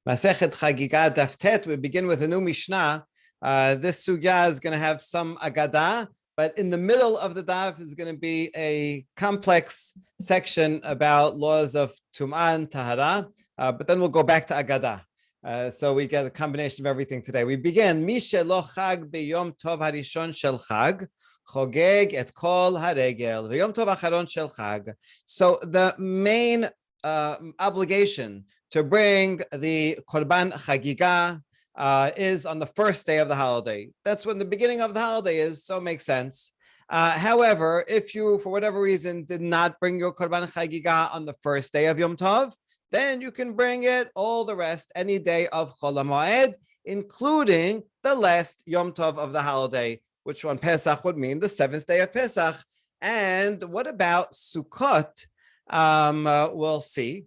Masechet Hagigah Daf Tet. We begin with a new Mishnah. This sugya is going to have some agadah, but in the middle of the daf is going to be a complex section about laws of Tum'ah and Tahara, but then we'll go back to agadah. So we get a combination of everything today. We begin, Mi shelo chag b'yom tov harishon shel chag, chogeg et kol haregel, v'yom tov acharon shel chag. So the main obligation to bring the Korban Hagigah is on the first day of the holiday. That's when the beginning of the holiday is, so it makes sense. However, if you, for whatever reason, did not bring your Korban Hagigah on the first day of Yom Tov, then you can bring it all the rest, any day of Chol HaMoed, including the last Yom Tov of the holiday, which on Pesach would mean the seventh day of Pesach. And what about Sukkot? We'll see.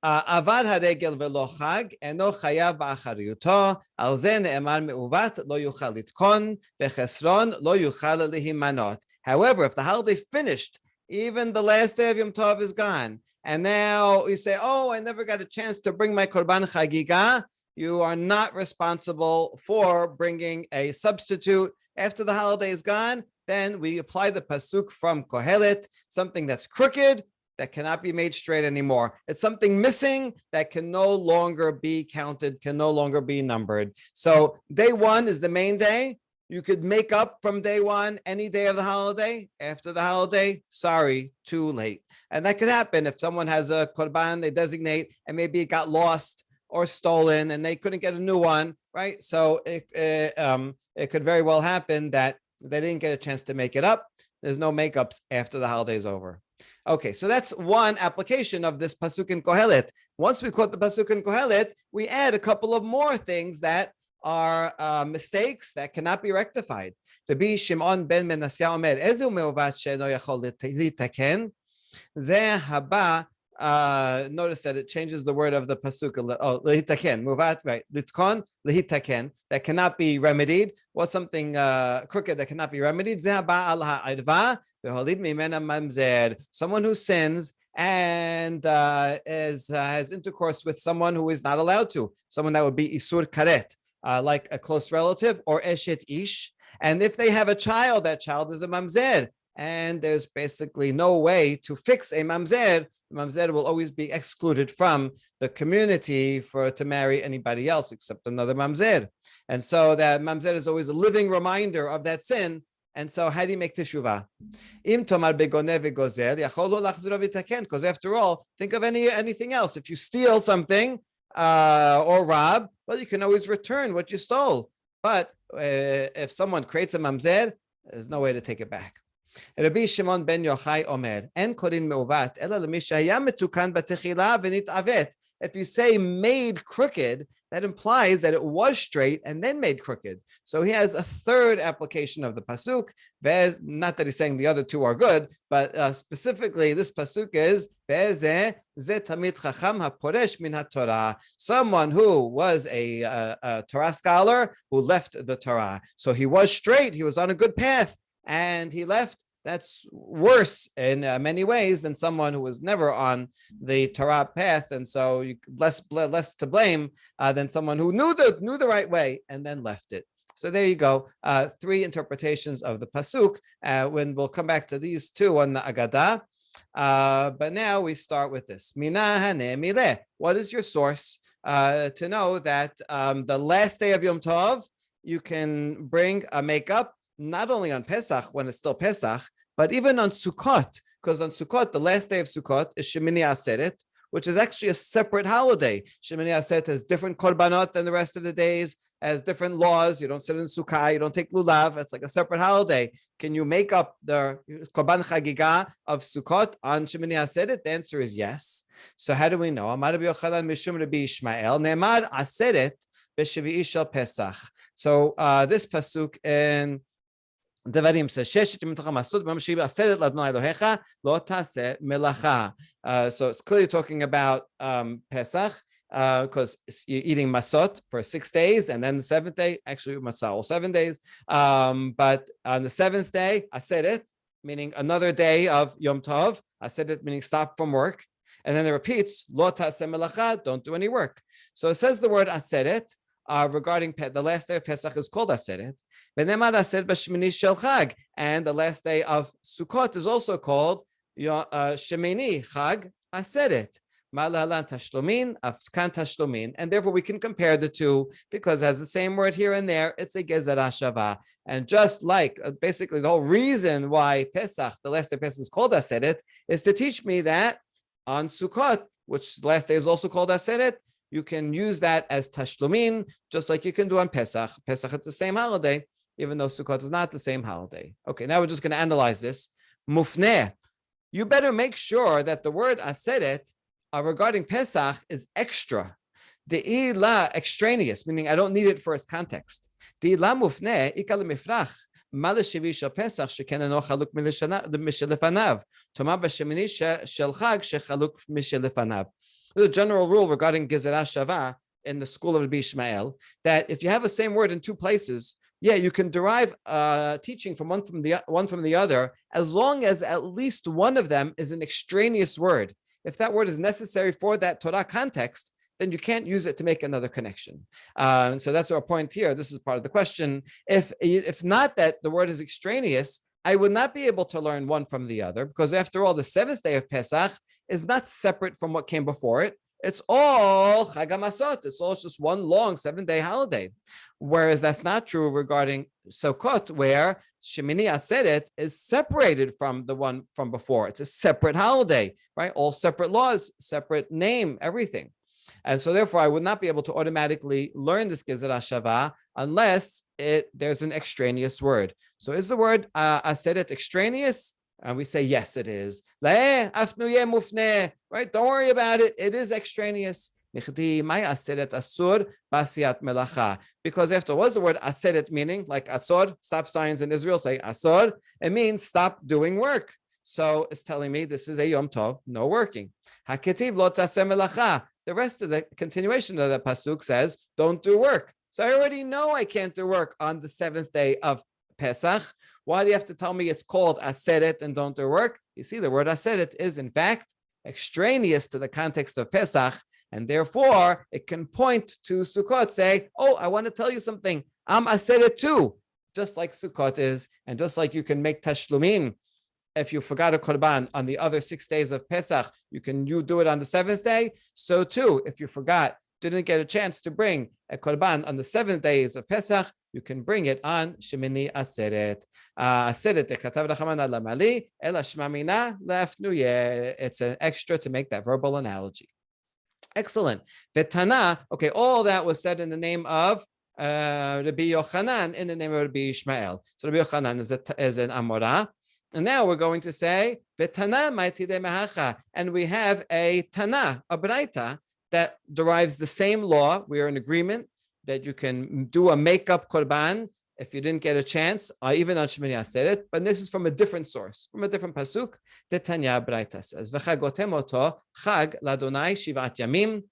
Avad haregel velo chag eno chayav ba'achariyuto al ze ne'emar me'uvat lo yuchal litkon vechesron lo yuchal lihimanot. However, if the holiday finished, even the last day of Yom Tov is gone, and now you say, "Oh, I never got a chance to bring my Korban Hagigah," you are not responsible for bringing a substitute after the holiday is gone. Then we apply the pasuk from Kohelet, something that's crooked, that cannot be made straight anymore. It's something missing that can no longer be counted, can no longer be numbered. So day one is the main day. You could make up from day one any day of the holiday. After the holiday, sorry, too late. And that could happen if someone has a korban they designate and maybe it got lost or stolen and they couldn't get a new one, right? So it could very well happen that they didn't get a chance to make it up. There's no makeups after the holiday is over. Okay, so that's one application of this pasuk in Kohelet. Once we quote the pasuk in Kohelet, we add a couple of more things that are mistakes that cannot be rectified. Rabbi Shimon ben Menasya omer, Ezu me'uvat she'eno yachol litaken, ze haba. Notice that it changes the word of the pasuk. Oh, lehitaken, muvat, right? Litkon, lehitaken, that cannot be remedied. What's something crooked that cannot be remedied? Ze haba al ha'idva. Someone who sins and has intercourse with someone who is not allowed to, someone that would be isur karet, like a close relative, or eshet ish. And if they have a child, that child is a mamzer, and there's basically no way to fix a mamzer. The mamzer will always be excluded from the community to marry anybody else except another mamzer. And so that mamzer is always a living reminder of that sin. And so, how do you make teshuvah? Because after all, think of anything else. If you steal something or rob, well, you can always return what you stole. But if someone creates a mamzer, there's no way to take it back. Rabbi Shimon ben Yochai omer, en korin meuvat ela lemi shehaya metukan batechila v'nitavet. If you say made crooked, that implies that it was straight and then made crooked. So he has a third application of the pasuk. Not that he's saying the other two are good, but specifically this pasuk is someone who was a Torah scholar who left the Torah. So he was straight, he was on a good path, and he left. That's worse in many ways than someone who was never on the Torah path, and so less to blame than someone who knew the right way and then left it. So there you go, three interpretations of the pasuk. When we'll come back to these two on the Agadah, but now we start with this. Mina haneh mileh. What is your source to know that the last day of Yom Tov you can bring a makeup? Not only on Pesach, when it's still Pesach, but even on Sukkot, because on Sukkot, the last day of Sukkot is Shemini Aseret, which is actually a separate holiday. Shemini Aseret has different korbanot than the rest of the days, has different laws. You don't sit in Sukkah, you don't take lulav. It's like a separate holiday. Can you make up the Korban Hagigah of Sukkot on Shemini Aseret? The answer is yes. So how do we know? Amar Rabbi Yochanan Mishum Rabbi Ishmael, Ne'emar Aseret b'Shvi'i shel Pesach. So this pasuk in Devarim says, so it's clearly talking about Pesach, because you're eating masot for 6 days, and then the seventh day, actually masah all 7 days. But on the seventh day, aseret, meaning another day of Yom Tov, aseret meaning stop from work. And then it repeats, Lo ta'aseh melacha, don't do any work. So it says the word aseret regarding the last day of Pesach is called aseret. And the last day of Sukkot is also called Shemini Chag Aseret. And therefore we can compare the two because it has the same word here and there. It's a gezerah shava. And just like basically the whole reason why Pesach, the last day of Pesach is called Aseret, is to teach me that on Sukkot, which the last day is also called Aseret, you can use that as tashlumin, just like you can do on Pesach. Pesach is the same holiday, even though Sukkot is not the same holiday. Okay, now we're just going to analyze this. Mufneh. You better make sure that the word aseret regarding Pesach is extra. De'ila extraneous, meaning I don't need it for its context. De'ila mufneh ikal mifrach. The general rule regarding gezerah shava in the school of Rabbi Ishmael that if you have the same word in two places, you can derive teaching from one from the other as long as at least one of them is an extraneous word. If that word is necessary for that Torah context, then you can't use it to make another connection. So that's our point here. This is part of the question. If not that the word is extraneous, I would not be able to learn one from the other because after all, the seventh day of Pesach is not separate from what came before it. It's all Chag HaMasot. It's all just one long 7-day holiday. Whereas that's not true regarding Sukkot, where Shemini Aseret is separated from the one from before. It's a separate holiday, right? All separate laws, separate name, everything. And so therefore, I would not be able to automatically learn this gezerah shava unless there's an extraneous word. So is the word aseret extraneous? And we say, yes, it is. Right? Don't worry about it. It is extraneous. Because after was the word aseret, meaning like asor, stop signs in Israel say asor, it means stop doing work. So it's telling me this is a Yom Tov, no working. Haketiv lo taseh melacha. The rest of the continuation of the pasuk says, don't do work. So I already know I can't do work on the 7th day of Pesach. Why do you have to tell me it's called aseret and don't do work? You see, the word aseret is in fact extraneous to the context of Pesach, and therefore it can point to Sukkot, say, oh, I want to tell you something. I'm aseret too, just like Sukkot is, and just like you can make tashlumin. If you forgot a korban on the other 6 days of Pesach, you do it on the 7th day. So too, if you didn't get a chance to bring a korban on the 7 days of Pesach, you can bring it on Shemini Aseret. Aseret katav rachaman lamali ela shmamina lafnuye. It's an extra to make that verbal analogy. Excellent. Vetana. Okay, all that was said in the name of Rabbi Yochanan, in the name of Rabbi Ishmael. So Rabbi Yochanan is an Amorah. And now we're going to say, Vetana ma'itide mehacha. And we have a Tana, a Braita, that derives the same law. We are in agreement that you can do a makeup korban if you didn't get a chance, even on Shemini Aseret. But this is from a different source, from a different pasuk. The Tanya Braita says, V'chagotem oto chag ladonai shivat yamim.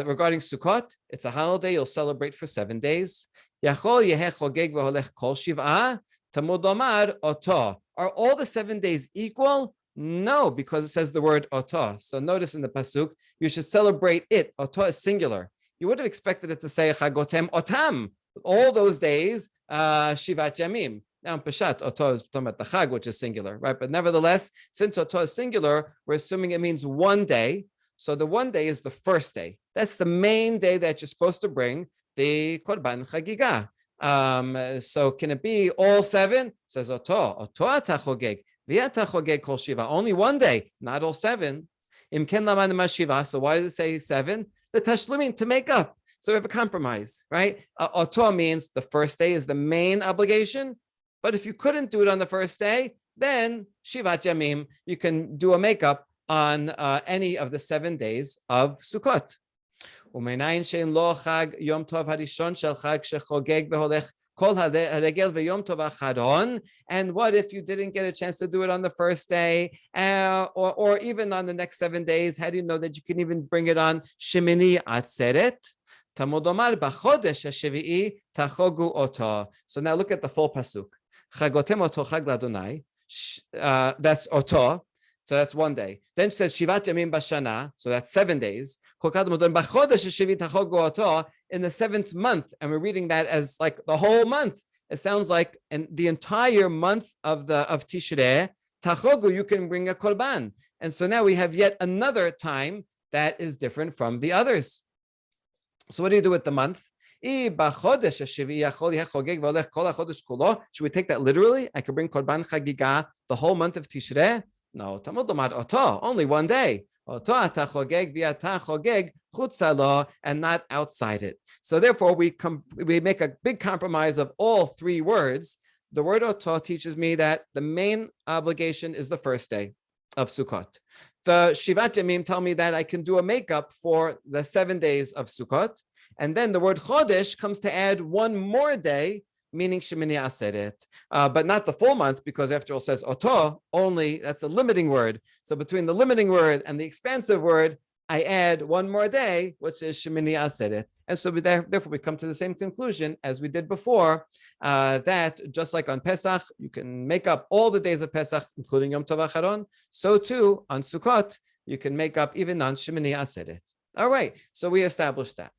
Regarding Sukkot, it's a holiday you'll celebrate for 7 days. Yachol yeheh chogeg v'holech kol shiv'ah. Tamud omar oto. Are all the 7 days equal? No, because it says the word oto. So notice in the pasuk, you should celebrate it. Oto is singular. You would have expected it to say chagotem otam. All those days, shivat yamim. Now in Peshat, oto is talking about the chag, which is singular, right? But nevertheless, since oto is singular, we're assuming it means 1 day. So the 1 day is the first day. That's the main day that you're supposed to bring the korban Hagigah. So can it be all 7? It says oto atachogeg v'atachogeg kol shiva. Only 1 day, not all 7. Imken laman shiva. So why does it say 7? The tashlumin, to make up. So we have a compromise, right? Oto means the first day is the main obligation, but if you couldn't do it on the first day, then shivat yamim, you can do a makeup on any of the 7 days of Sukkot. And what if you didn't get a chance to do it on the first day, or even on the next 7 days? How do you know that you can even bring it on Shemini Atzeret? So now look at the full pasuk. That's oto. So that's one day. Then it says Shivat Yamim Bashana, so that's 7 days. In the 7th month, and we're reading that as like the whole month. It sounds like in the entire month of Tishrei, Tachogu, you can bring a korban. And so now we have yet another time that is different from the others. So what do you do with the month? Should we take that literally? I could bring korban Hagigah the whole month of Tishrei? No, only one day. And not outside it. So therefore, we make a big compromise of all 3 words. The word oto teaches me that the main obligation is the first day of Sukkot. The Shivat Yamim tell me that I can do a makeup for the 7 days of Sukkot. And then the word Chodesh comes to add one more day, meaning Shemini Aseret, but not the full month, because after all it says Oto, only, that's a limiting word. So between the limiting word and the expansive word, I add one more day, which is Shemini Aseret. And so therefore we come to the same conclusion as we did before, that just like on Pesach, you can make up all the days of Pesach, including Yom Tov Acharon, so too on Sukkot, you can make up even on Shemini Aseret. All right, so we established that.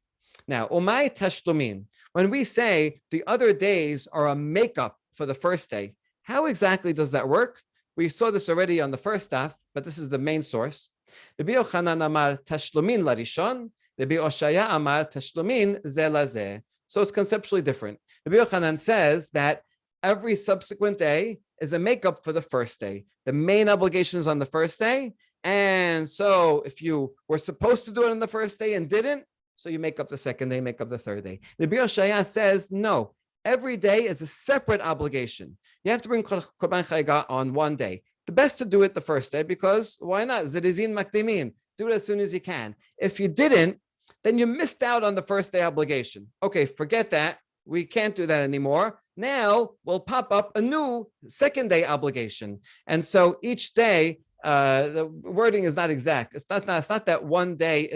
Now, Umay Tashlumin, when we say the other days are a makeup for the first day, how exactly does that work? We saw this already on the first daf, but this is the main source. Rabbi Yochanan amar tashlumin larishon, Rabbi Oshaya amar tashlumin ze lazeh. So it's conceptually different. Rabbi Yochanan says that every subsequent day is a makeup for the first day. The main obligation is on the first day, and so if you were supposed to do it on the first day and didn't, so you make up the second day, make up the third day. Rabbi Yoshaya says, no, every day is a separate obligation. You have to bring Korban Hagigah on one day. The best to do it the first day, because why not? Zirizin makdimin. Do it as soon as you can. If you didn't, then you missed out on the first day obligation. Okay, forget that. We can't do that anymore. Now we'll pop up a new second day obligation. And so each day, the wording is not exact. It's not that one day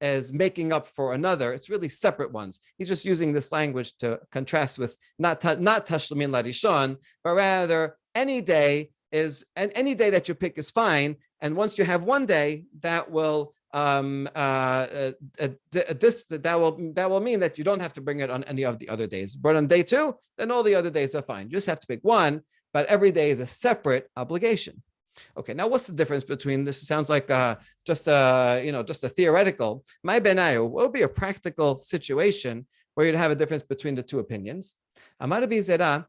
is making up for another. It's really separate ones. He's just using this language to contrast with not tashlumin larishon, but rather any day that you pick is fine. And once you have one day, that will mean that you don't have to bring it on any of the other days. But on day 2, then all the other days are fine. You just have to pick one, but every day is a separate obligation. Okay, now what's the difference between this? It sounds like just a theoretical. My benayu, what would be a practical situation where you'd have a difference between the 2 opinions? Amar Rabbi Zera,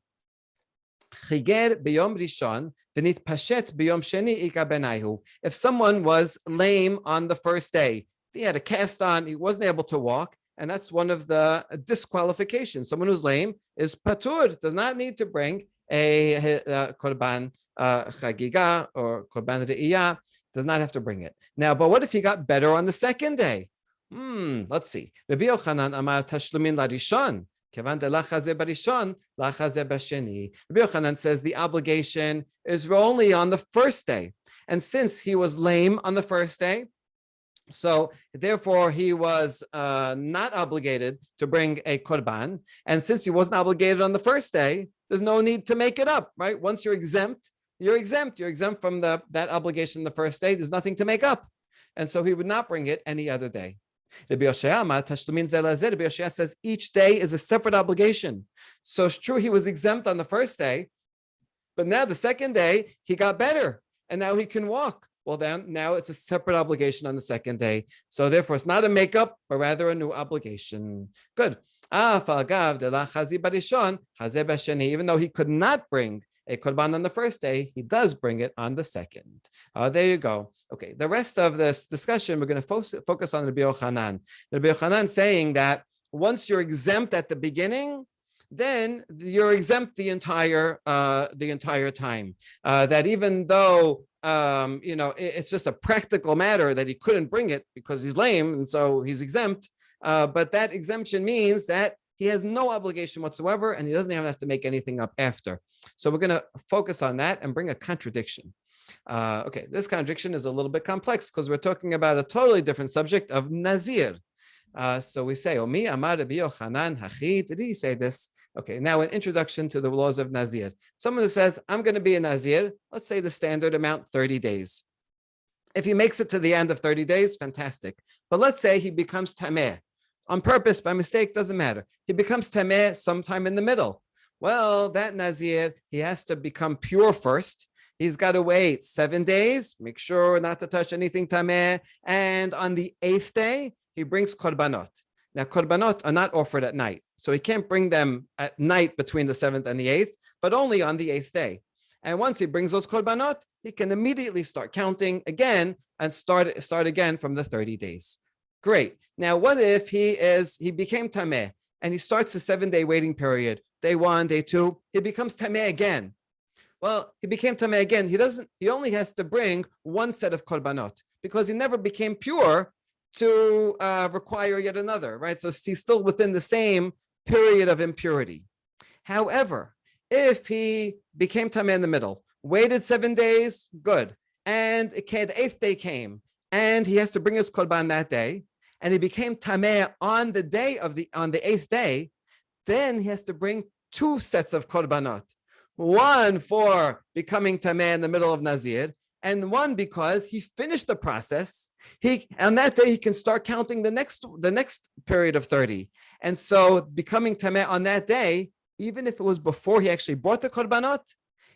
chiger b'yom rishon v'nitpashet b'yom sheni ika benayu. If someone was lame on the first day, he had a cast on, he wasn't able to walk, and that's one of the disqualifications. Someone who's lame is patur, does not need to bring a korban Hagigah or korban re'iyah, does not have to bring it. Now, but what if he got better on the second day? Let's see. Rabbi Yochanan amar tashlumin larishon, kevan de lachazeh barishon, lachazeh basheni. Rabbi Yochanan says the obligation is only on the first day. And since he was lame on the first day, so therefore he was not obligated to bring a korban. And since he wasn't obligated on the first day, there's no need to make it up, right? Once you're exempt, you're exempt. You're exempt from that obligation the first day. There's nothing to make up. And so he would not bring it any other day. Rabbi Yoshaya says each day is a separate obligation. So it's true he was exempt on the first day, but now the second day he got better and now he can walk. Well, then now it's a separate obligation on the second day. So therefore it's not a makeup, but rather a new obligation. Good. Even though he could not bring a korban on the first day, he does bring it on the second. There you go. Okay, the rest of this discussion, we're going to focus on Rabbi Yochanan. Rabbi Yochanan saying that once you're exempt at the beginning, then you're exempt the entire time. That even though it's just a practical matter that he couldn't bring it because he's lame, and so he's exempt. But that exemption means that he has no obligation whatsoever, and he doesn't even have to make anything up after. So we're going to focus on that and bring a contradiction. Okay, this contradiction is a little bit complex because we're talking about a totally different subject of Nazir. So we say, Omi amar Rabbi Yochanan hachi. Did he say this? Okay, now an introduction to the laws of Nazir. Someone who says, I'm going to be a Nazir, let's say the standard amount, 30 days. If he makes it to the end of 30 days, fantastic. But let's say he becomes Tameh. On purpose, by mistake, doesn't matter. He becomes Tameh sometime in the middle. Well, that Nazir, he has to become pure first. He's got to wait 7 days, make sure not to touch anything Tameh. And on the 8th day, he brings Korbanot. Now, Korbanot are not offered at night. So he can't bring them at night between the 7th and the 8th, but only on the 8th day. And once he brings those korbanot, he can immediately start counting again and start again from the 30 days. Great. Now, what if he became tameh and he starts a 7-day waiting period? Day 1, day 2, he becomes tameh again. Well, he became tameh again. He only has to bring one set of korbanot because he never became pure to require yet another, right? So he's still within the same period of impurity. However, if he became tameh in the middle, waited 7 days, good, and the 8th day came, and he has to bring his korban that day, and he became tameh on the 8th day, then he has to bring 2 sets of korbanot, one for becoming tameh in the middle of Nazir, and one because he finished the process. On that day he can start counting the next period of 30, and so becoming tameh on that day, even if it was before he actually brought the korbanot,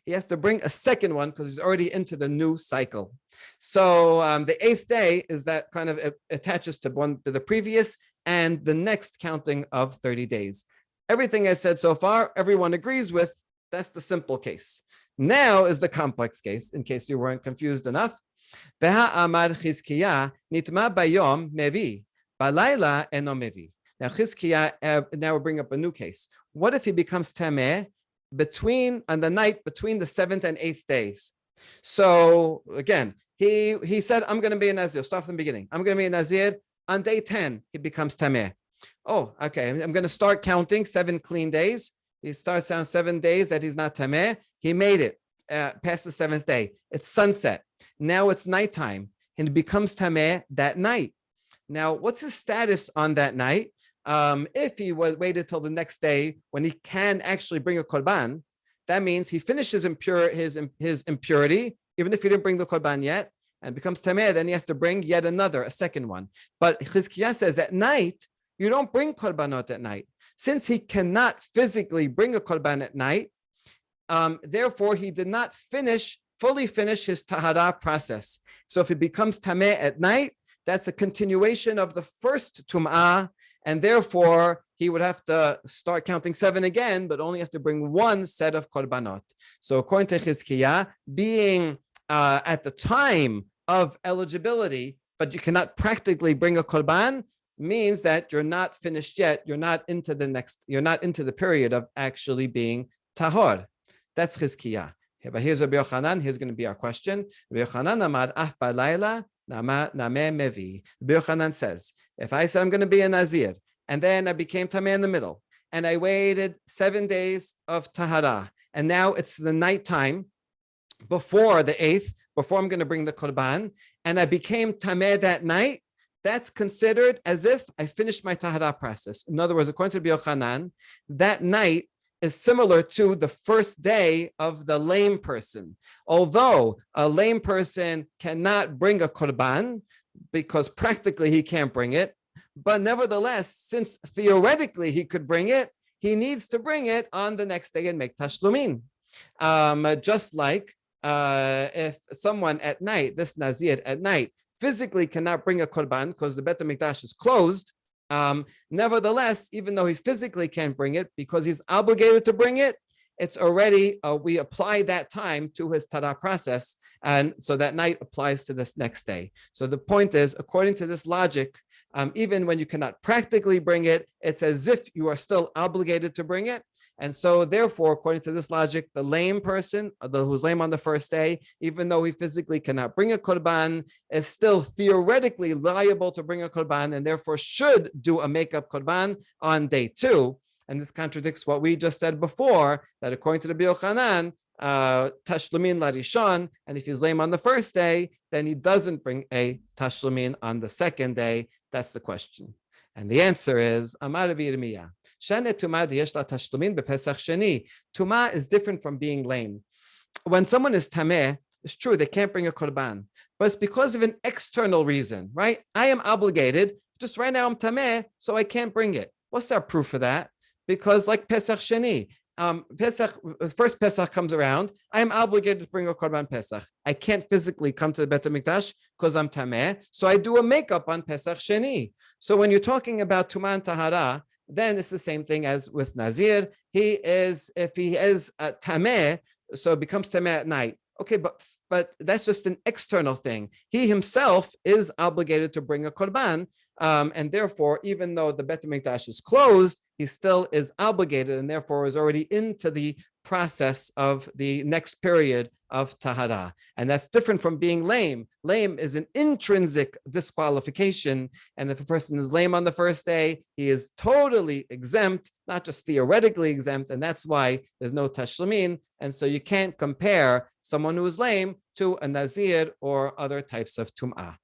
he has to bring a second one because he's already into the new cycle. So the 8th day is that kind of attaches to the previous and the next counting of 30 days. Everything I said so far, everyone agrees with. That's the simple case. Now is the complex case, in case you weren't confused enough. Amar Hagigah nitma bayom mevi, balayla eno mevi. Now, Hagigah, now we'll bring up a new case. What if he becomes tameh on the night between the 7th and 8th days? So again, he said, I'm going to be a Nazir. Start from the beginning. I'm going to be a Nazir. On day 10, he becomes tameh. Oh, okay. I'm going to start counting 7 clean days. He starts on 7 days that he's not tameh. He made it past the 7th day. It's sunset. Now it's nighttime, and he becomes tameh that night. Now, what's his status on that night? If he waited till the next day when he can actually bring a korban, that means he finishes his impurity, even if he didn't bring the korban yet, and becomes tameh. Then he has to bring a second one. But Hagigah says at night, you don't bring korbanot at night. Since he cannot physically bring a korban at night, therefore he did not fully finish his tahara process. So if he becomes tameh at night, that's a continuation of the first tum'ah, and therefore he would have to start counting 7 again, but only have to bring 1 set of korbanot. So according to Hagigah, being at the time of eligibility, but you cannot practically bring a korban, means that you're not finished yet. You're not into the period of actually being tahor. That's Hagigah. But here's Rabbi Yochanan. Here's going to be our question. Rabbi Yochanan amar af balayla nameh mevi. Rabbi Yochanan says, if I said I'm going to be a Nazir, and then I became tameh in the middle, and I waited 7 days of tahara, and now it's the nighttime before the 8th, before I'm going to bring the korban, and I became tameh that night, that's considered as if I finished my tahara process. In other words, according to Rabbi Yochanan, that night is similar to the first day of the lame person. Although a lame person cannot bring a korban because practically he can't bring it, but nevertheless, since theoretically he could bring it, he needs to bring it on the next day and make tashlumin. Just like if someone at night, this Nazir at night, physically cannot bring a korban because the Beit HaMikdash is closed, nevertheless, even though he physically can't bring it because he's obligated to bring it, it's already, we apply that time to his tahara process. And so that night applies to this next day. So the point is, according to this logic, even when you cannot practically bring it, it's as if you are still obligated to bring it. And so therefore, according to this logic, the lame person, who's lame on the first day, even though he physically cannot bring a korban, is still theoretically liable to bring a korban and therefore should do a makeup korban on day 2. And this contradicts what we just said before, that according to the Rabbi Yochanan, tashlumin larishon, and if he's lame on the first day, then he doesn't bring a tashlumin on the second day. That's the question. And the answer is Amar Rabbi Yirmiyah. Shane Tumah diyesh la tashlumin bepesach sheni. Tumah is different from being lame. When someone is tameh, it's true they can't bring a korban, but it's because of an external reason, right? I am obligated. Just right now I'm tameh, so I can't bring it. What's our proof for that? Because like Pesach Sheni, first Pesach comes around, I am obligated to bring a korban Pesach. I can't physically come to the Bet HaMikdash because I'm tameh, so I do a makeup on Pesach Sheni. So when you're talking about Tumah and Tahara, then it's the same thing as with Nazir. If he is tameh, so it becomes tameh at night. Okay, but that's just an external thing. He himself is obligated to bring a korban, and therefore, even though the Bet HaMikdash is closed, he still is obligated, and therefore is already into the process of the next period of tahara. And that's different from being lame. Lame is an intrinsic disqualification, and if a person is lame on the first day, he is totally exempt, not just theoretically exempt, and that's why there's no tashlumin. And so you can't compare someone who is lame to a nazir or other types of tum'ah.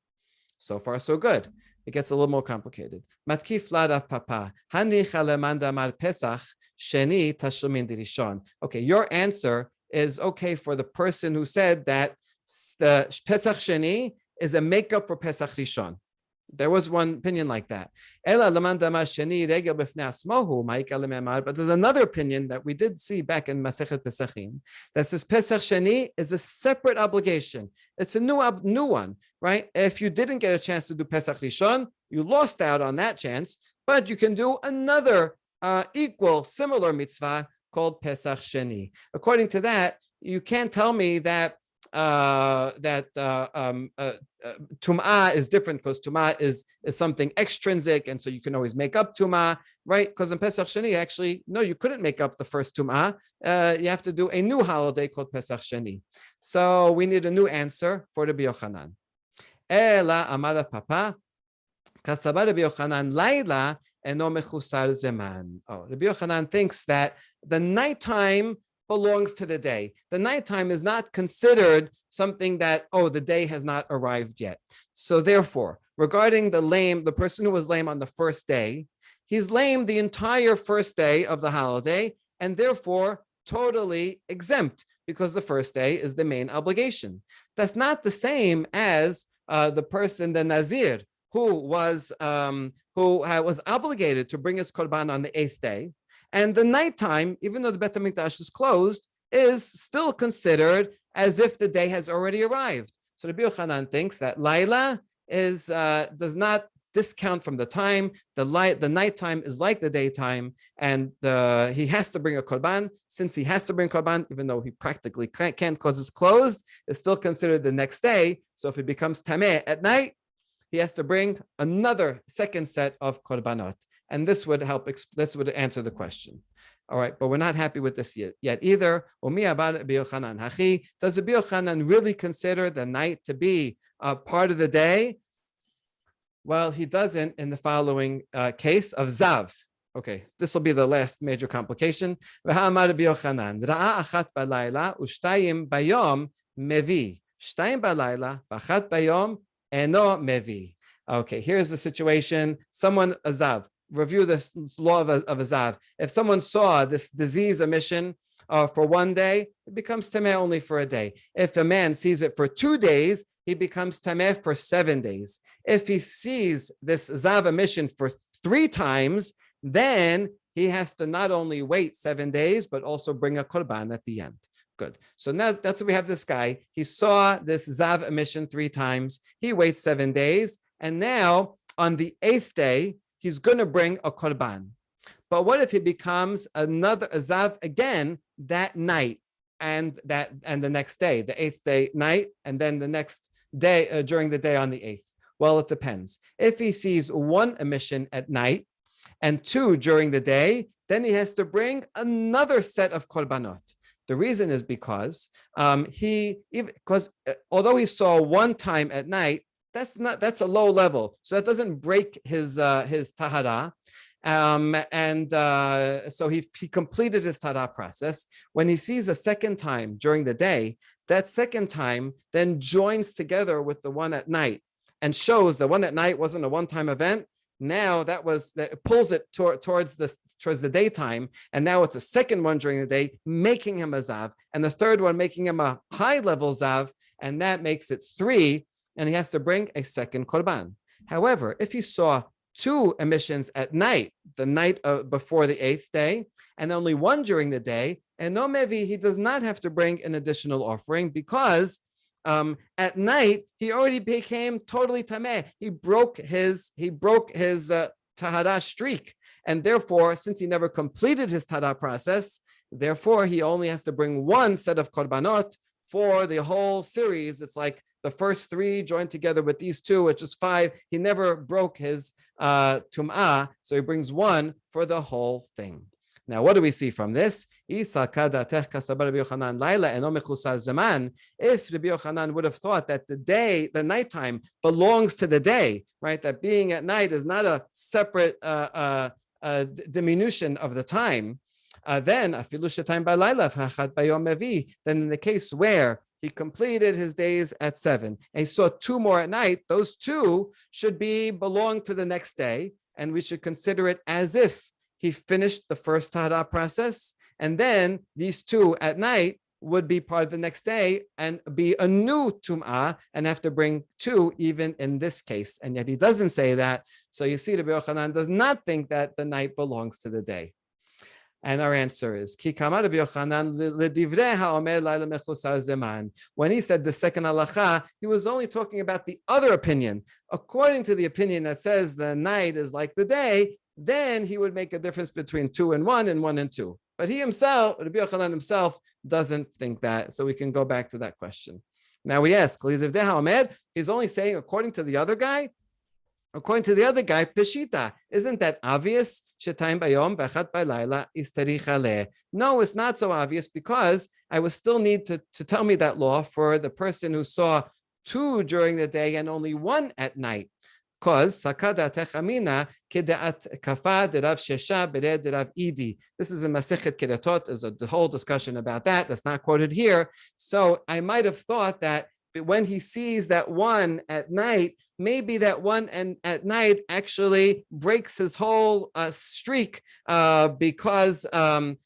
So far, so good. It gets a little more complicated. Matkif ladav papa hani chalemanda mar pesach sheni tashlumin dirishon. Okay, your answer is okay for the person who said that the Pesach Sheni is a makeup for Pesach Rishon. There was one opinion like that. But there's another opinion that we did see back in Masechet Pesachim that says Pesach Sheni is a separate obligation. It's a new one, right? If you didn't get a chance to do Pesach Rishon, you lost out on that chance, but you can do another similar mitzvah called Pesach Sheni. According to that, you can't tell me that tum'ah is different because tum'ah is something extrinsic, and so you can always make up tum'ah, right? Because in Pesach Sheni, actually, no, you couldn't make up the first tum'ah. You have to do a new holiday called Pesach Sheni. So we need a new answer for Rabbi Yochanan. Ela amara papa kasaba Rabbi Yochanan laila eno mechusar zeman. Oh, Rabbi Yochanan thinks that the nighttime belongs to the day. The nighttime is not considered something that, the day has not arrived yet. So therefore, regarding the person who was lame on the first day, he's lame the entire first day of the holiday, and therefore totally exempt because the first day is the main obligation. That's not the same as the Nazir, who was obligated to bring his korban on the 8th day. And the nighttime, even though the Bet HaMikdash is closed, is still considered as if the day has already arrived. So Rabbi Yochanan thinks that Laila does not discount from the time. The nighttime is like the daytime, and he has to bring a korban. Since he has to bring korban, even though he practically can't because it's closed, it's still considered the next day. So if it becomes tameh at night, he has to bring another second set of korbanot. And this would answer the question. All right, but we're not happy with this yet either. Does Rabbi Yochanan really consider the night to be part of the day? Well, he doesn't in the following case of Zav. Okay, this will be the last major complication. Okay, here's the situation. Someone, Azav, review the law of Azav. If someone saw this disease emission for one day, it becomes tameh only for a day. If a man sees it for 2 days, he becomes tameh for 7 days. If he sees this Zav emission for 3 times, then he has to not only wait 7 days, but also bring a korban at the end. Good. So now that's what we have this guy. He saw this Zav emission 3 times. He waits 7 days. And now on the 8th day, he's going to bring a korban. But what if he becomes another Zav again that night and the next day, the 8th day night, and then the next day during the day on the 8th? Well, it depends. If he sees 1 emission at night and 2 during the day, then he has to bring another set of korbanot. The reason is because although he saw 1 time at night, that's a low level, so that doesn't break his tahara, so he completed his tahara process. When he sees a second time during the day, that second time then joins together with the one at night and shows the one at night wasn't a one-time event. now it pulls it towards the daytime, and now it's a second one during the day, making him a zav, and the third one making him a high level zav, and that makes it 3, and he has to bring a second korban. However, if he saw 2 emissions at night, the night before the 8th day, and only 1 during the day, and no mevi, he does not have to bring an additional offering, because at night he already became totally tameh. He broke his tahara streak, and therefore, since he never completed his tahara process, therefore he only has to bring 1 set of korbanot for the whole series. It's like the first 3 joined together with these 2, which is 5. He never broke his tum'ah, so he brings 1 for the whole thing. Now, what do we see from this? If Rabbi Yochanan would have thought that the nighttime belongs to the day, right? That being at night is not a separate diminution of the time, then in the case where he completed his days at 7 and he saw 2 more at night, those 2 should belong to the next day, and we should consider it as if he finished the first tahara process, and then these 2 at night would be part of the next day and be a new tum'ah and have to bring 2 even in this case. And yet he doesn't say that. So you see, Rabbi Yochanan does not think that the night belongs to the day. And our answer is, when he said the second halacha, he was only talking about the other opinion. According to the opinion that says the night is like the day, then he would make a difference between 2 and 1 and 1 and 2. But he himself, Rabbi Yochanan himself, doesn't think that. So we can go back to that question. Now we ask, he's only saying according to the other guy? According to the other guy, Peshita, isn't that obvious? No, it's not so obvious, because I would still need to tell me that law for the person who saw 2 during the day and only 1 at night. Because this is in Masechet Kedatot. There's a whole discussion about that. That's not quoted here. So I might have thought that when he sees that 1 at night, maybe that 1 at night actually breaks his whole streak, because that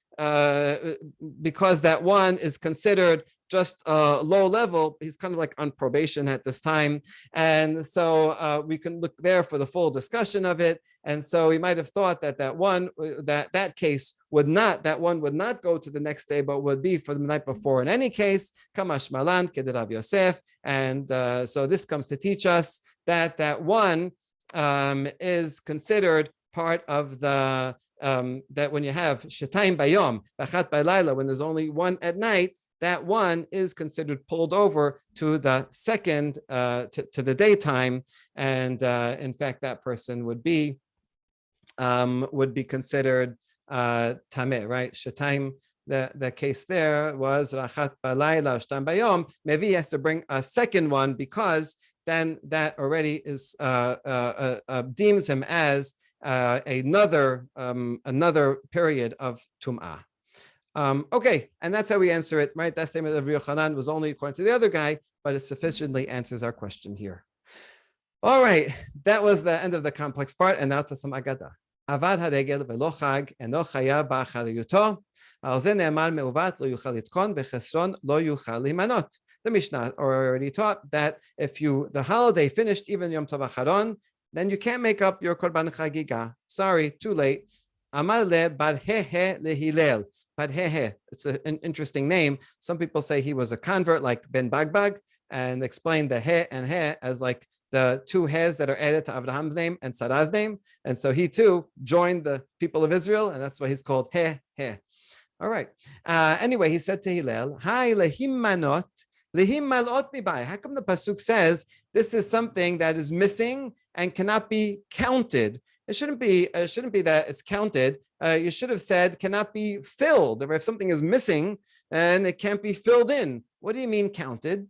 1 is considered just low level. He's kind of like on probation at this time, and so we can look there for the full discussion of it. And so he might have thought that that one would not go to the next day, but would be for the night before in any case. Kamash malan kedei Rav Yosef, and so this comes to teach us that 1 is considered part of the that when you have shetayim bayom, v'achat baylayla, when there's only 1 at night, that 1 is considered pulled over to the second, to the daytime, and in fact, that person would be considered tameh, right? Shetayim. The case there was rachat balayla shtam bayom. Maybe he has to bring a second one, because then that already is deems him as another period of tum'ah. Okay, and that's how we answer it, right? That statement of Rabbi Yochanan was only according to the other guy, but it sufficiently answers our question here. All right, that was the end of the complex part, and now to some Haggadah. Avad haregel velo chag eno chayav ba'achariyuto, al ze ne'emar me'uvat lo yuchal litkon bechesron lo yuchal limanot. The Mishnah already taught that if the holiday finished even Yom Tov Acharon, then you can't make up your korban Hagigah. Sorry, too late. Amar le bar hehe lehilel. Badhehe, it's an interesting name. Some people say he was a convert like Ben Bagbag, and explain the he and he as like the 2 he's that are added to Abraham's name and Sarah's name. And so he too joined the people of Israel, and that's why he's called he. All right. Anyway, he said to Hillel, Hi lehimmanot, lehimmalot mibai. How come the pasuk says this is something that is missing and cannot be counted? It shouldn't be that it's counted. You should have said cannot be filled. Or if something is missing and it can't be filled in, what do you mean counted?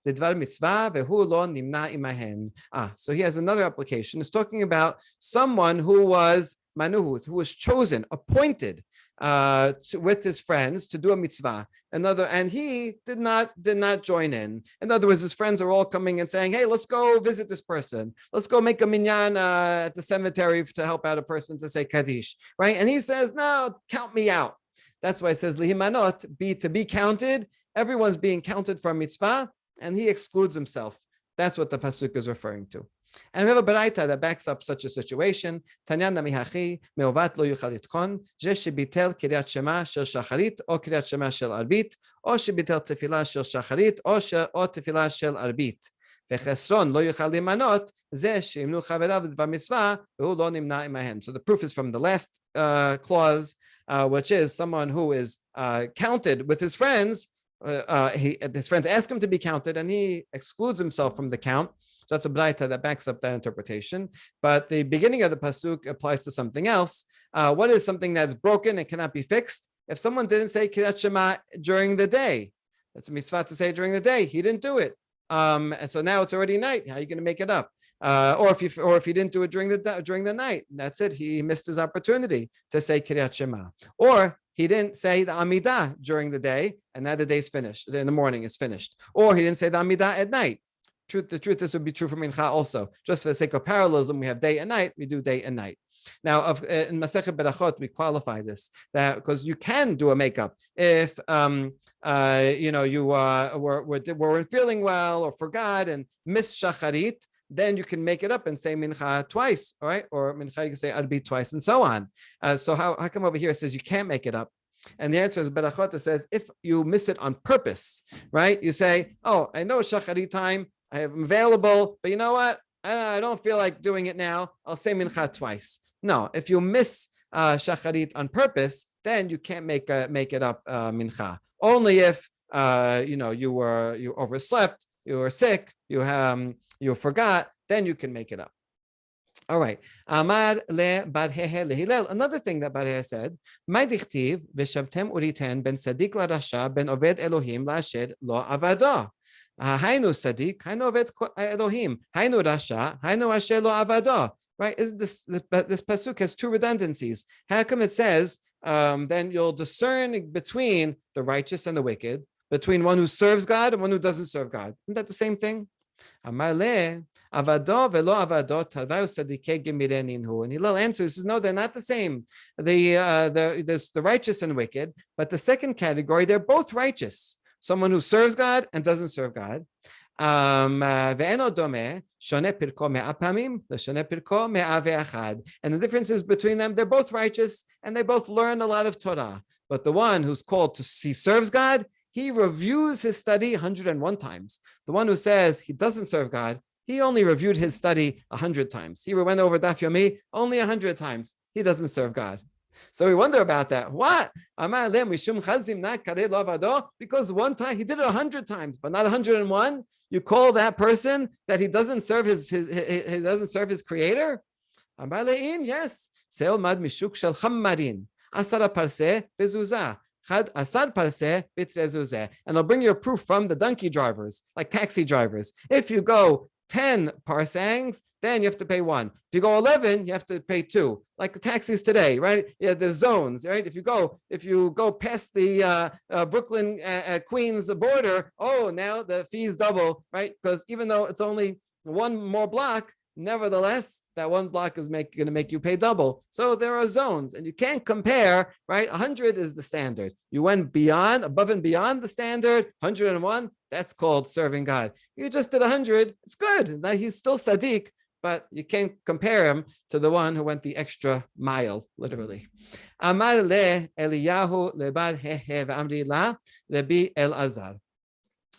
לדבר מצווה והוא לא נמנה עמהן. So he has another application. It's talking about someone who was manuhut, who was chosen, appointed with his friends to do a mitzvah. And he did not join in. In other words, his friends are all coming and saying, hey, let's go visit this person. Let's go make a minyan at the cemetery to help out a person to say Kaddish, right? And he says, no, count me out. That's why it says lihimanot, to be counted. Everyone's being counted for a mitzvah, and he excludes himself. That's what the pasuk is referring to. And we have a baraita that backs up such a situation. Tanyan namihachi meovat lo yuchal yitkon je shebitel kiryat shema shel shacharit o kiryat shema shel arbit o shebitel tefillah shel shacharit o tefillah shel arbit vechesron lo yuchal limanot ze sheimnu chaverav b'dvar mitzvah v'hu lo nimna imahen. So the proof is from the last clause, which is someone who is counted with his friends. His friends ask him to be counted, and he excludes himself from the count. So that's a braita that backs up that interpretation. But the beginning of the pasuk applies to something else. What is something that's broken and cannot be fixed? If someone didn't say Kiryat Shema during the day, that's a mitzvah to say during the day. He didn't do it, and so now it's already night. How are you going to make it up? Or if he didn't do it during the night, that's it. He missed his opportunity to say Kiryat Shema. Or he didn't say the Amidah during the day, and now the day's finished. In the morning is finished. Or he didn't say the Amidah at night. The truth, this would be true for Mincha also. Just for the sake of parallelism, we have day and night, we do day and night. Now, in Masechet Berachot, we qualify this, that because you can do a makeup if you weren't feeling well or forgot and missed shacharit, then you can make it up and say Mincha twice, all right? Or Mincha, you can say Arbit twice, and so on. So how come over here it says you can't make it up? And the answer is Berachot. It says if you miss it on purpose, right? You say, oh, I know shacharit time, I'm available, but you know what? I don't feel like doing it now. I'll say mincha twice. No, if you miss shacharit on purpose, then you can't make it up mincha. Only if you overslept, you were sick, you forgot, then you can make it up. All right. Amar le bar hehe lehilel. Another thing that bar hehe said, "My dichtiv v'shavtem uriten ben sadik la rasha ben oved Elohim la'asher lo avado." Hainu sadik, hainu oved Elohim, hainu rasha, hainu asher lo avado. Right? This pasuk has two redundancies. How come it says then you'll discern between the righteous and the wicked, between one who serves God and one who doesn't serve God? Isn't that the same thing? Amar le avado velo avado talvayu sadike gemireninhu. And Hillel answers, says, no, they're not the same. There's the righteous and wicked, but the second category, they're both righteous. Someone who serves God and doesn't serve God. And the difference is between them, they're both righteous and they both learn a lot of Torah. But the one who's called he serves God, he reviews his study 101 times. The one who says he doesn't serve God, he only reviewed his study 100 times. He went over Daf Yomi only 100 times. He doesn't serve God. So we wonder about that. What? Because one time he did it 100 times, but not 101. You call that person that he doesn't serve his doesn't serve his creator? Yes. And I'll bring you a proof from the donkey drivers, like taxi drivers. If you go 10 parsangs, then you have to pay 1. If you go 11, you have to pay 2. Like the taxis today, right? Yeah, there's zones, right? If you go past the Brooklyn Queens border, oh, now the fees double, right? Because even though it's only one more block, nevertheless, that one block is going to make you pay double. So there are zones, and you can't compare, right? 100 is the standard. You went above and beyond the standard. 101, that's called serving God. You just did 100, it's good. Now he's still Sadiq, but you can't compare him to the one who went the extra mile, literally. Amar le Eliyahu lebar hehe v'amri la Rabbi Elazar.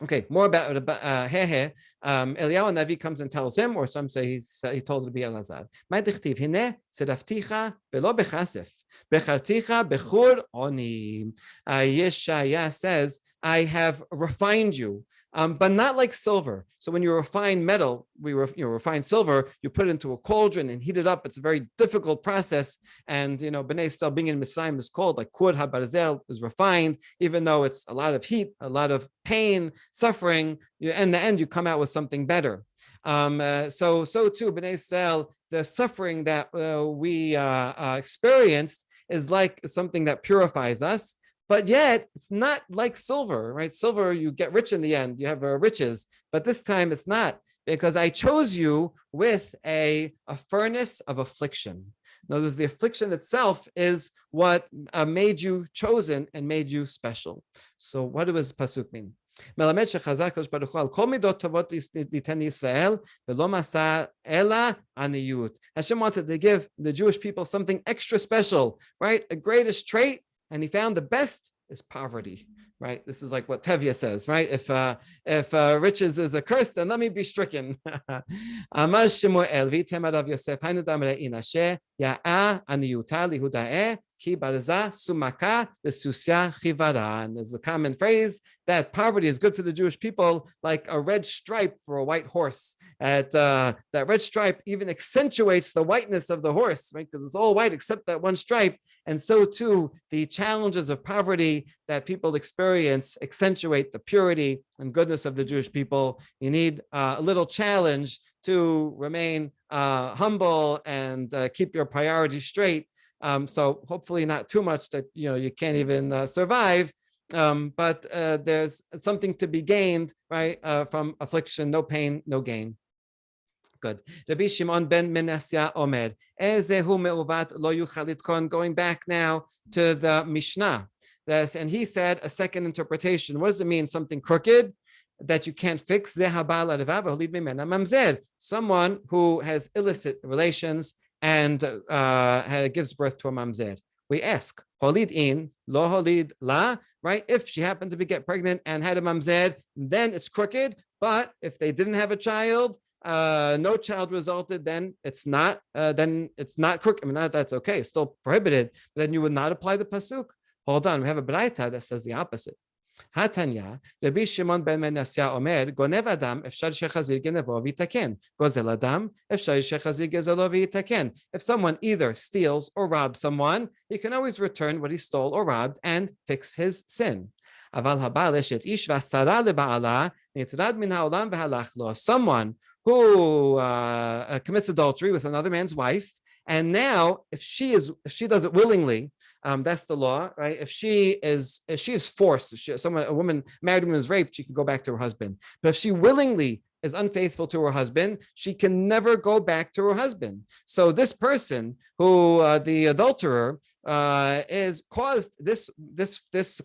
Okay, more about Hehe. Eliyahu Navi comes and tells him, or some say he told Rabbi Elazar. My dichtiv hine sedafticha velo bechasef becharticha bechur oni. Yeshaya says, I have refined you. but not like silver. So when you refine metal, refine silver, you put it into a cauldron and heat it up. It's a very difficult process. And, Bnei Yisrael being in Mitzrayim is called like Kur HaBarzel, is refined, even though it's a lot of heat, a lot of pain, suffering. In the end, you come out with something better. So too, Bnei Yisrael, the suffering that we experienced is like something that purifies us. But yet, it's not like silver, right? Silver, you get rich in the end, you have riches. But this time, it's not, because I chose you with a furnace of affliction. In other words, the affliction itself is what made you chosen and made you special. So what does pasuk mean? Hashem wanted to give the Jewish people something extra special, right? A greatest trait. And he found the best is poverty, right? This is like what Tevye says, right? If riches is a curse, then let me be stricken. Amar Shemuel v'itema Rav Yosef hainu damre inashe ya'a aniyuta lihudae ki barza sumaka lesusya chivara. And there's a common phrase that poverty is good for the Jewish people, like a red stripe for a white horse. That red stripe even accentuates the whiteness of the horse, right? Because it's all white except that one stripe. And so too, the challenges of poverty that people experience accentuate the purity and goodness of the Jewish people. You need a little challenge to remain humble and keep your priorities straight. So hopefully not too much that you can't even survive. But there's something to be gained, right, from affliction. No pain, no gain. Good. Rabbi Shimon ben Menasya Omer, Ezehu me'uvat lo yuchal litkon. Going back now to the Mishnah. And he said a second interpretation. What does it mean? Something crooked that you can't fix? Someone who has illicit relations and gives birth to a mamzer. We ask, holid in, lo holid la, right? If she happened to get pregnant and had a mamzer, then it's crooked. But if they didn't have a child, no child resulted, then it's not crooked. I mean, that's okay. It's still prohibited. But then you would not apply the pasuk. Hold on, we have a braita that says the opposite. Hatanya, Rabbi Shimon ben Menasya Omer, Gonev Adam, Efshar Shechazir Genevo Vitaken. Gozel Adam, Efshar Shechazir Gezelo Vitaken. If someone either steals or robs someone, he can always return what he stole or robbed and fix his sin. Aval haba leshet ish v'asara lebaala nitrad min haolam v'halach lo. Someone who commits adultery with another man's wife, and now if she does it willingly, that's the law, right? If she is forced, a married woman is raped, she can go back to her husband. But if she willingly is unfaithful to her husband, she can never go back to her husband. So this person who the adulterer is caused this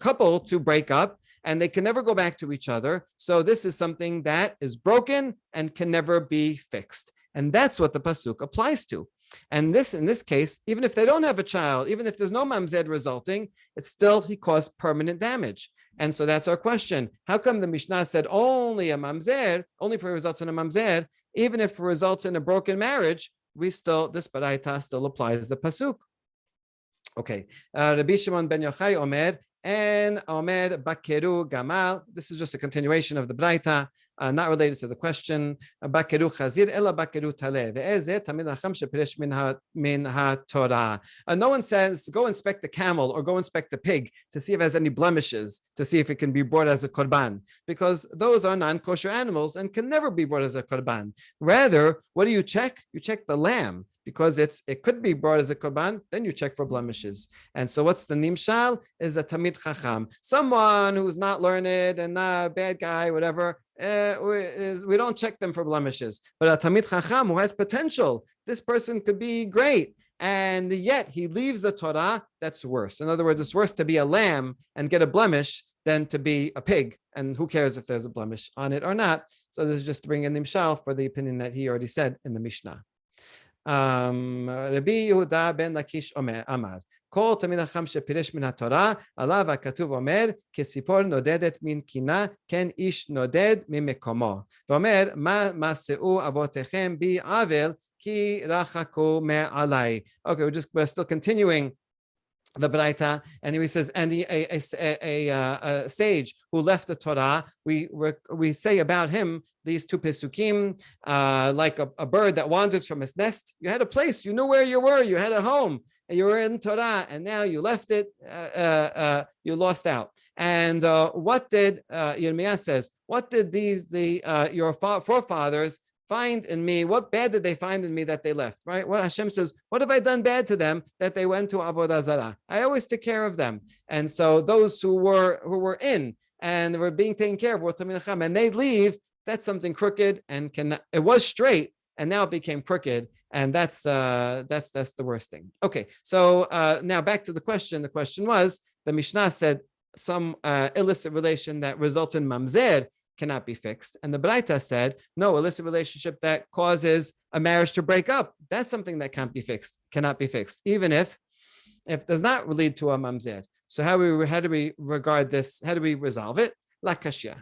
couple to break up, and they can never go back to each other. So this is something that is broken and can never be fixed. And that's what the pasuk applies to. And in this case, even if they don't have a child, even if there's no mamzer resulting, it's still he caused permanent damage. And so that's our question. How come the Mishnah said only a mamzer, only if it results in a mamzer, even if it results in a broken marriage, this baraita still applies the pasuk. Okay. Rabbi Shimon ben Yochai Omer, and Omer Bakeru Gamal. This is just a continuation of the Braita, not related to the question. Bakeru Chazir ela Bakeru Taleh. Ve'ezeh tamid hacham shepiresh min ha-Torah. No one says, go inspect the camel or go inspect the pig to see if it has any blemishes, to see if it can be brought as a korban, because those are non-kosher animals and can never be brought as a korban. Rather, what do you check? You check the lamb, because it could be brought as a korban, then you check for blemishes. And so what's the nimshal? Is a tamid chacham, someone who's not learned and not a bad guy, whatever. We don't check them for blemishes. But a tamid chacham who has potential, this person could be great, and yet he leaves the Torah, that's worse. In other words, it's worse to be a lamb and get a blemish than to be a pig. And who cares if there's a blemish on it or not? So this is just to bring in nimshal for the opinion that he already said in the Mishnah. Rabbi Yehuda ben Lakish Amar, Kol tamid hacham shepiresh min haTorah, alav hakatuv omer, kesipor nodedet min kina, ken ish noded mimekomo. V'omer, ma maseu avotechem bi avel, ki rachaku me'alai. Okay, we're still continuing the Braita, and he says, and a sage who left the Torah, we say about him these two pesukim, like a bird that wanders from his nest. You had a place, you knew where you were, you had a home, and you were in Torah, and now you left it, you lost out. And what did Yirmiyah says? What did your forefathers find in me? What bad did they find in me that they left? Right? What Hashem says, what have I done bad to them that they went to Avodah Zarah? I always took care of them. And so those who were in and were being taken care of, and they leave, that's something crooked and it was straight and now it became crooked. And that's the worst thing. Okay, so now back to the question. The question was, the Mishnah said some illicit relation that results in mamzer cannot be fixed. And the Braita said, no, illicit relationship that causes a marriage to break up, that's something that cannot be fixed, even if it does not lead to a mamzer. So how do we regard this? How do we resolve it? La kashya.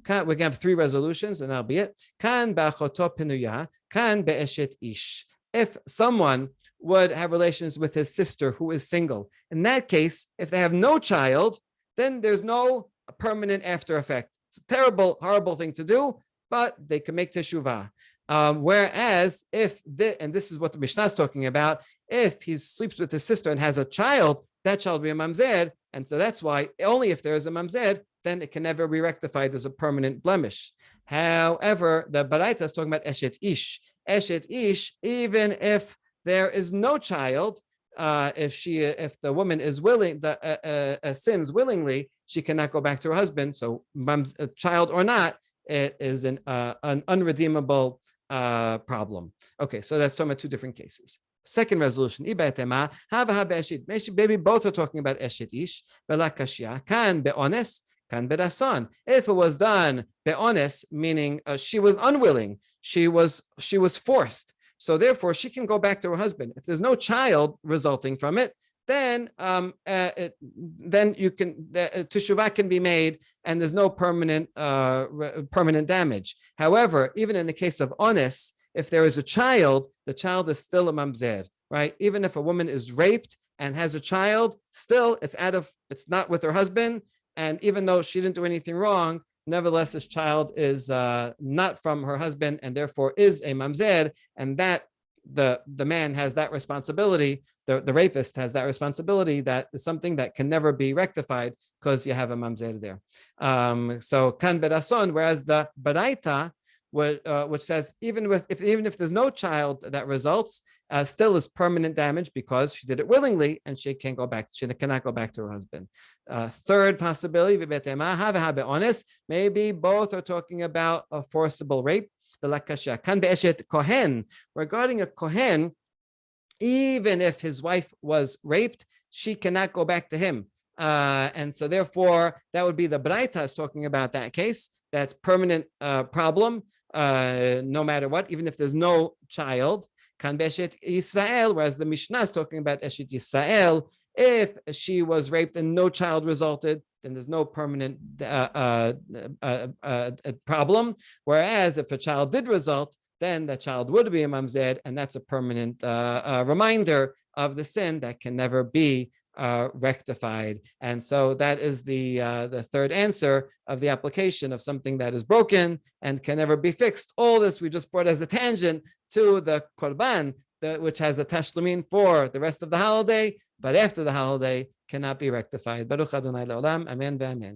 We're going to have three resolutions, and that'll be it. Kan ba'achoto penuya, kan be'eshet ish. If someone would have relations with his sister who is single, in that case, if they have no child, then there's no permanent after effect. It's a terrible, horrible thing to do, but they can make teshuvah. Whereas and this is what the Mishnah is talking about, if he sleeps with his sister and has a child, that child will be a mamzer. And so that's why only if there is a mamzer, then it can never be rectified as a permanent blemish. However, the Baraita is talking about eshet ish. Eshet ish, even if there is no child, if the woman is willing, sins willingly, she cannot go back to her husband. So, child or not, it is an unredeemable problem. Okay, so that's talking about two different cases. Second resolution, maybe both are talking about eshet ish. Kan be'ones, kan be'rason. If it was done be'ones, meaning she was unwilling, she was forced. So therefore, she can go back to her husband. If there's no child resulting from it, then you can teshuvah can be made, and there's no permanent damage. However, even in the case of ones, if there is a child, the child is still a mamzer, right? Even if a woman is raped and has a child, still it's not with her husband, and even though she didn't do anything wrong, nevertheless, this child is not from her husband and therefore is a mamzer, and that the man has that responsibility, the rapist has that responsibility. That is something that can never be rectified because you have a mamzer there. So kan berason, whereas the Baraita, which says even if there's no child that results, still is permanent damage because she did it willingly and she cannot go back to her husband. Third possibility, maybe both are talking about a forcible rape. Regarding a kohen, even if his wife was raped, she cannot go back to him. And so therefore, that would be the Braita is talking about that case. That's permanent problem, no matter what, even if there's no child. Kan be'eshet Israel, whereas the Mishnah is talking about eshet Israel. If she was raped and no child resulted, then there's no permanent problem. Whereas if a child did result, then the child would be a mamzer, and that's a permanent reminder of the sin that can never be rectified. And so that is the third answer of the application of something that is broken and can never be fixed. All this we just brought as a tangent to the korban, which has a tashlumin for the rest of the holiday, but after the holiday cannot be rectified. Baruch Adonai Le'olam, amen ve'amen.